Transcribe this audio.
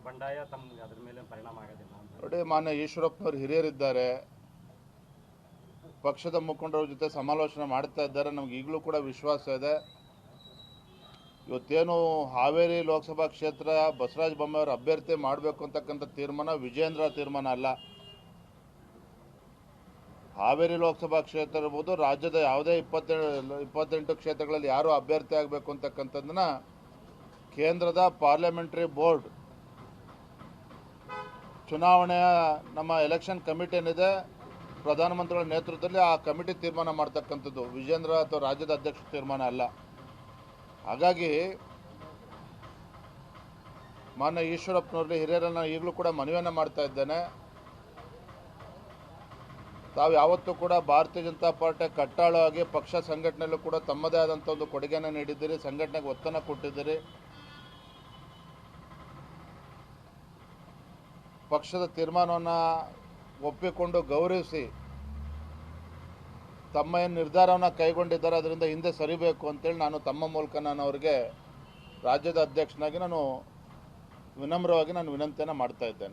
ಬಂಡಾಯ ತಮ್ಗೆ ಅದ್ರ ಮೇಲೆ ಪರಿಣಾಮ ಆಗೋದಿಲ್ಲ ಅಂತ. ನೋಡಿ, ಮಾನ್ಯ ಈಶ್ವರಪ್ಪನವರು ಹಿರಿಯರಿದ್ದಾರೆ, ಪಕ್ಷದ ಮುಖಂಡರ ಜೊತೆ ಸಮಾಲೋಚನೆ ಮಾಡ್ತಾ ಇದ್ದಾರೆ. ನಮ್ಗೆ ಈಗಲೂ ಕೂಡ ವಿಶ್ವಾಸ ಇದೆ. ಇವತ್ತೇನು ಹಾವೇರಿ ಲೋಕಸಭಾ ಕ್ಷೇತ್ರ ಬಸವರಾಜ ಬೊಮ್ಮಾಯಿ ಅವರು ಅಭ್ಯರ್ಥಿ ಮಾಡಬೇಕು ಅಂತಕ್ಕಂಥ ತೀರ್ಮಾನ ವಿಜೇಂದ್ರ ತೀರ್ಮಾನ ಅಲ್ಲ. ಹಾವೇರಿ ಲೋಕಸಭಾ ಕ್ಷೇತ್ರ ಇರ್ಬೋದು, ರಾಜ್ಯದ ಯಾವುದೇ 28 ಕ್ಷೇತ್ರಗಳಲ್ಲಿ ಯಾರು ಅಭ್ಯರ್ಥಿ ಆಗಬೇಕು ಅಂತಕ್ಕಂಥದ್ದನ್ನ ಕೇಂದ್ರದ ಪಾರ್ಲಿಮೆಂಟರಿ ಬೋರ್ಡ್, ಚುನಾವಣೆಯ ನಮ್ಮ ಎಲೆಕ್ಷನ್ ಕಮಿಟಿ ಏನಿದೆ ಪ್ರಧಾನಮಂತ್ರಿಗಳ ನೇತೃತ್ವದಲ್ಲಿ ಆ ಕಮಿಟಿ ತೀರ್ಮಾನ ಮಾಡ್ತಕ್ಕಂಥದ್ದು, ವಿಜೇಂದ್ರ ಅಥವಾ ರಾಜ್ಯದ ಅಧ್ಯಕ್ಷ ತೀರ್ಮಾನ ಅಲ್ಲ. ಹಾಗಾಗಿ ಮಾನ್ಯ ಈಶ್ವರಪ್ಪನವ್ರಿಗೆ ಹಿರಿಯರನ್ನು ಈಗಲೂ ಕೂಡ ಮನವಿಯನ್ನು ಮಾಡ್ತಾ ಇದ್ದೇನೆ. ತಾವು ಯಾವತ್ತೂ ಕೂಡ ಭಾರತೀಯ ಜನತಾ ಪಾರ್ಟಿ ಕಟ್ಟಾಳವಾಗಿ ಪಕ್ಷ ಸಂಘಟನೆಯಲ್ಲೂ ಕೂಡ ತಮ್ಮದೇ ಆದಂಥ ಒಂದು ಕೊಡುಗೆಯನ್ನು ನೀಡಿದ್ದೀರಿ, ಸಂಘಟನೆಗೆ ಒತ್ತನ್ನು ಕೊಟ್ಟಿದ್ದೀರಿ. ಪಕ್ಷದ ತೀರ್ಮಾನವನ್ನು ಒಪ್ಪಿಕೊಂಡು ಗೌರವಿಸಿ ತಮ್ಮ ಏನು ನಿರ್ಧಾರವನ್ನು ಕೈಗೊಂಡಿದ್ದಾರೆ ಅದರಿಂದ ಹಿಂದೆ ಸರಿಬೇಕು ಅಂತೇಳಿ ತಮ್ಮ ಮೂಲಕ ಅವರಿಗೆ ರಾಜ್ಯದ ಅಧ್ಯಕ್ಷನಾಗಿ ವಿನಮ್ರವಾಗಿ ವಿನಂತಿಯನ್ನು ಮಾಡ್ತಾ ಇದ್ದೇನೆ.